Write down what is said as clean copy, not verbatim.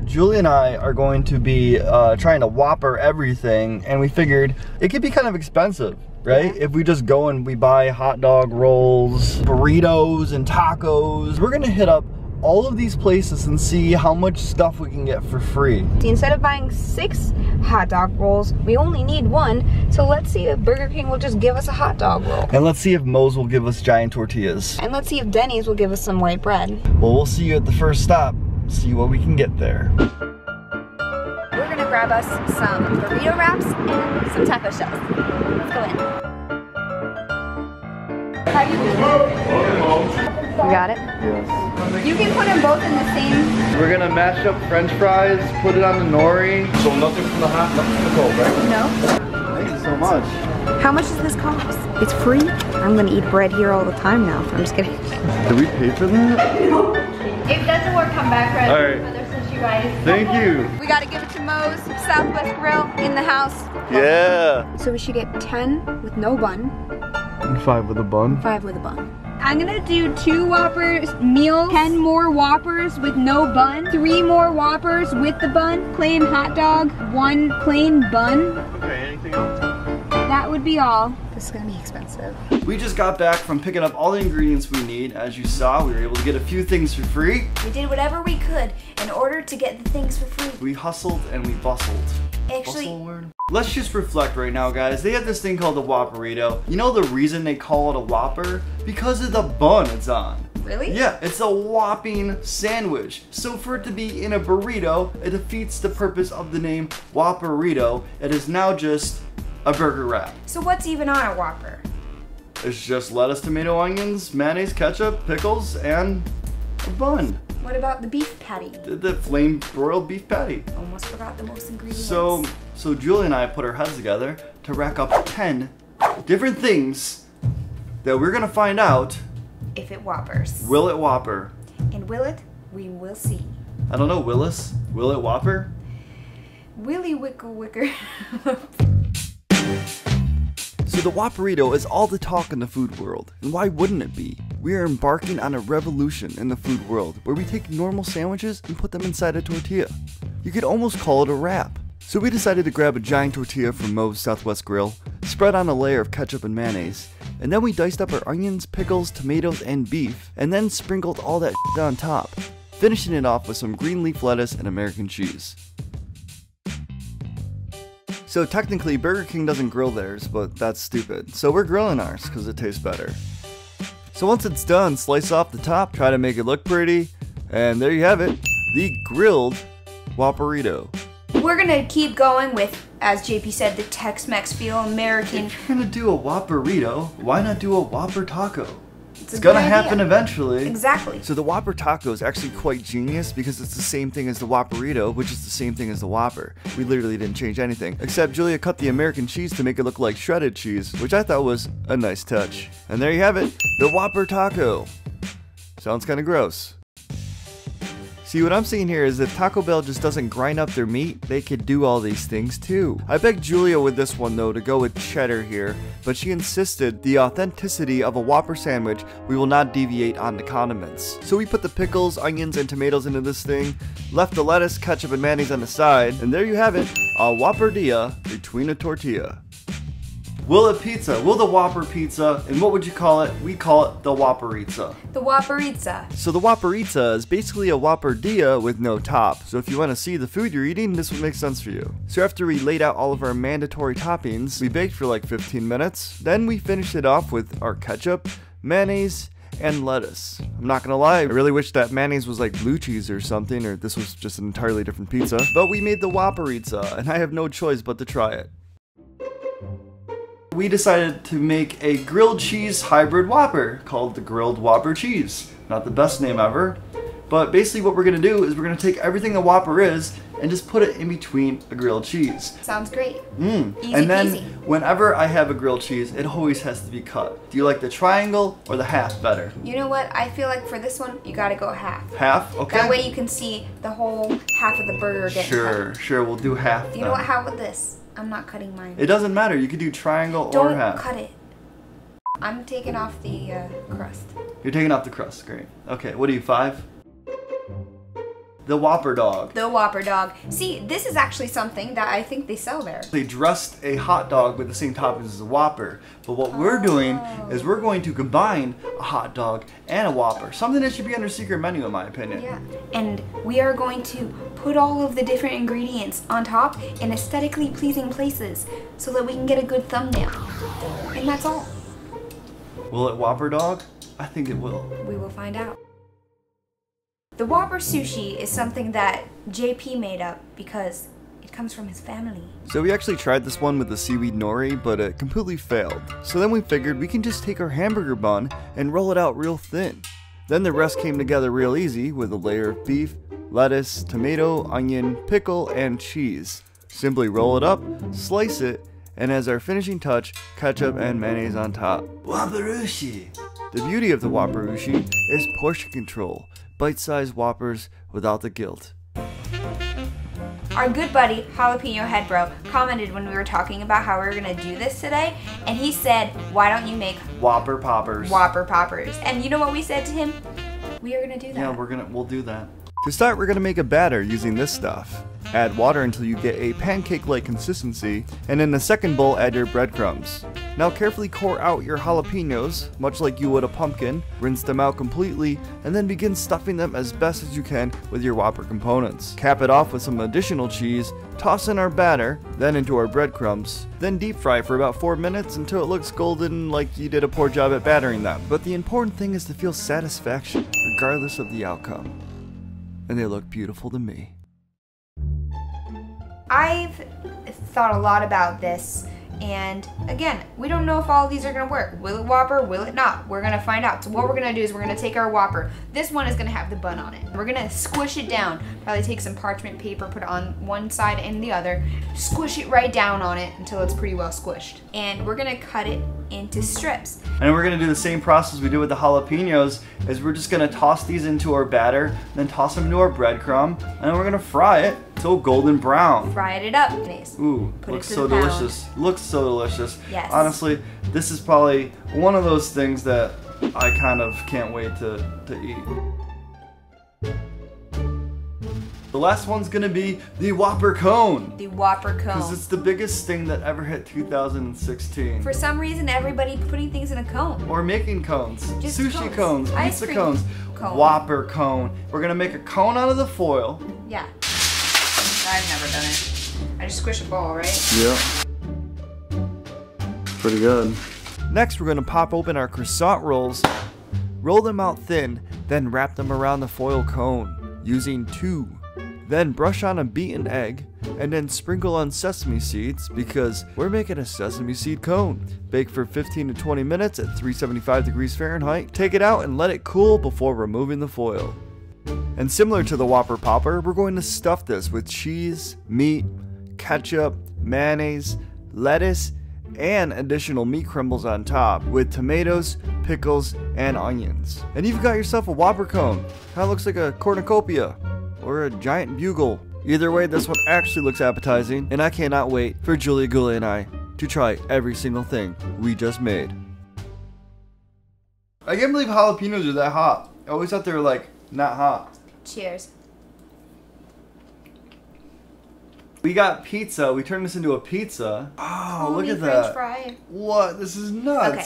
Julie and I are going to be trying to Whopper everything, and we figured it could be kind of expensive, right? Yeah. If we just go and we buy hot dog rolls, burritos, and tacos. We're gonna hit up all of these places and see how much stuff we can get for free. Instead of buying 6 hot dog rolls, we only need 1. So let's see if Burger King will just give us a hot dog roll. And let's see if Moe's will give us giant tortillas. And let's see if Denny's will give us some white bread. Well, we'll see you at the first stop. See what we can get there. We're gonna grab us some burrito wraps and some taco shells. Let's go in. How do you do it? You got it? Yes. You can put them both in the same. We're gonna mash up French fries, put it on the nori. So nothing from the hot, nothing from the cold, right? No. Thank you so much. How much does this cost? It's free? I'm gonna eat bread here all the time now. I'm just kidding. Did we pay for that? No. If it doesn't work, come back for another sushi guys. Thank you. We gotta give it to Moe's Southwest Grill in the house. Yeah. So we should get 10 with no bun. And 5 with a bun. 5 with a bun. I'm gonna do 2 Whoppers meals, 10 more Whoppers with no bun, 3 more Whoppers with the bun, plain hot dog, 1 plain bun. Okay, anything else? That would be all. This is gonna be expensive. We just got back from picking up all the ingredients we need. As you saw, we were able to get a few things for free. We did whatever we could in order to get the things for free. We hustled and we bustled. Actually, let's just reflect right now, guys. They have this thing called the Whopperrito. You know the reason they call it a Whopper? Because of the bun it's on. really? Yeah, it's a whopping sandwich. So for it to be in a burrito, it defeats the purpose of the name Whopperrito. It is now just a burger wrap. So what's even on a Whopper? It's just lettuce, tomato, onions, mayonnaise, ketchup, pickles, and a bun. What about the beef patty? The flame broiled beef patty. Almost forgot the most ingredients. So Julie and I put our heads together to rack up 10 different things that we're gonna find out if it Whoppers. Will it Whopper? And will it? We will see. I don't know, Willis? Will it Whopper? Willy Wickle Wicker. So the Whopperrito is all the talk in the food world, and why wouldn't it be? We are embarking on a revolution in the food world where we take normal sandwiches and put them inside a tortilla. You could almost call it a wrap. So we decided to grab a giant tortilla from Moe's Southwest Grill, spread on a layer of ketchup and mayonnaise, and then we diced up our onions, pickles, tomatoes, and beef, and then sprinkled all that shit on top, finishing it off with some green leaf lettuce and American cheese. So technically Burger King doesn't grill theirs, but that's stupid. So we're grilling ours because it tastes better. So once it's done, slice off the top, try to make it look pretty, and there you have it, the grilled Whopperrito. We're gonna keep going with, as JP said, the Tex-Mex feel, American. If you're gonna do a Whopperrito, why not do a Whopper Taco? It's gonna happen eventually. Exactly. So the Whopper Taco is actually quite genius because it's the same thing as the Whopperrito, which is the same thing as the Whopper. We literally didn't change anything, except Julia cut the American cheese to make it look like shredded cheese, which I thought was a nice touch. And there you have it, the Whopper Taco. Sounds kinda gross. See, what I'm seeing here is if Taco Bell just doesn't grind up their meat, they could do all these things too. I begged Julia with this one though to go with cheddar here, but she insisted the authenticity of a Whopper sandwich, we will not deviate on the condiments. So we put the pickles, onions, and tomatoes into this thing, left the lettuce, ketchup, and mayonnaise on the side, and there you have it, a Whopperdilla between a tortilla. Will it pizza? Will the Whopper pizza? And what would you call it? We call it the Whopperrito. The Whopperrito. So the Whopperrito is basically a Whopperdilla with no top. So if you want to see the food you're eating, this would make sense for you. So after we laid out all of our mandatory toppings, we baked for like 15 minutes. Then we finished it off with our ketchup, mayonnaise, and lettuce. I'm not gonna lie, I really wish that mayonnaise was like blue cheese or something, or this was just an entirely different pizza. But we made the Whopperrito, and I have no choice but to try it. We decided to make a grilled cheese hybrid Whopper called the Grilled Whopper Cheese. Not the best name ever, but basically what we're gonna do is we're gonna take everything a Whopper is and just put it in between a grilled cheese. Sounds great. Easy and then peasy. Whenever I have a grilled cheese, it always has to be cut. Do you like the triangle or the half better? You know what? I feel like for this one, you gotta go half. Half? Okay. That way you can see the whole half of the burger get cut. Sure, we'll do half. You know what? How about this? I'm not cutting mine. It doesn't matter. You could do triangle or half. Don't cut it. I'm taking off the crust. You're taking off the crust. Great. Okay, what are you, 5? the Whopper Dog. The Whopper Dog. See, this is actually something that I think they sell there. They dressed a hot dog with the same toppings as a Whopper. But what we're doing is we're going to combine a hot dog and a Whopper. Something that should be on their secret menu, in my opinion. Yeah. And we are going to put all of the different ingredients on top in aesthetically pleasing places so that we can get a good thumbnail. And that's all. Will it Whopper Dog? I think it will. We will find out. The Whopper Sushi is something that JP made up because it comes from his family. So we actually tried this one with the seaweed nori, but it completely failed. So then we figured we can just take our hamburger bun and roll it out real thin. Then the rest came together real easy with a layer of beef, lettuce, tomato, onion, pickle, and cheese. Simply roll it up, slice it, and as our finishing touch, ketchup and mayonnaise on top. Whopperrito! The beauty of the Whopperrito is portion control. Bite-sized Whoppers without the guilt. Our good buddy, Jalapeno Head Bro, commented when we were talking about how we were going to do this today, and he said, why don't you make Whopper Poppers. Whopper Poppers? And you know what we said to him? We are going to do that. Yeah, we'll do that. To start, we're going to make a batter using this stuff. Add water until you get a pancake-like consistency, and in the second bowl, add your breadcrumbs. Now carefully core out your jalapenos, much like you would a pumpkin, rinse them out completely, and then begin stuffing them as best as you can with your Whopper components. Cap it off with some additional cheese, toss in our batter, then into our breadcrumbs, then deep fry for about 4 minutes until it looks golden like you did a poor job at battering them. But the important thing is to feel satisfaction, regardless of the outcome. And they look beautiful to me. I've thought a lot about this, and again, we don't know if all of these are gonna work. Will it Whopper? Will it not? We're gonna find out. So what we're gonna do is we're gonna take our Whopper. This one is gonna have the bun on it. We're gonna squish it down. Probably take some parchment paper, put it on one side and the other, squish it right down on it until it's pretty well squished. And we're gonna cut it into strips. And we're gonna do the same process we did with the jalapenos, is we're just gonna toss these into our batter, then toss them into our breadcrumb, and then we're gonna fry it till golden brown. Fry it up. Ooh, looks so delicious. Looks so delicious. Yes. Honestly, this is probably one of those things that I kind of can't wait to eat. The last one's gonna be the Whopper Cone. The Whopper Cone. Because it's the biggest thing that ever hit 2016. For some reason, everybody putting things in a cone. Or making cones. Just Sushi cones, Ice pizza cream cones, cone. Whopper Cone. We're gonna make a cone out of the foil. Yeah. I've never done it. I just squish a ball, right? Yeah. Pretty good. Next, we're gonna pop open our croissant rolls, roll them out thin, then wrap them around the foil cone using 2. Then brush on a beaten egg, and then sprinkle on sesame seeds because we're making a sesame seed cone. Bake for 15 to 20 minutes at 375 degrees Fahrenheit. Take it out and let it cool before removing the foil. And similar to the Whopper Popper, we're going to stuff this with cheese, meat, ketchup, mayonnaise, lettuce, and additional meat crumbles on top with tomatoes, pickles, and onions. And you've got yourself a Whopper cone. Kind of looks like a cornucopia or a giant bugle. Either way, this one actually looks appetizing, and I cannot wait for Julia Goulet and I to try every single thing we just made. I can't believe jalapenos are that hot. I always thought they were like not hot. Cheers. We got pizza. We turned this into a pizza. Oh, look at French that. fry. What? This is nuts. Okay,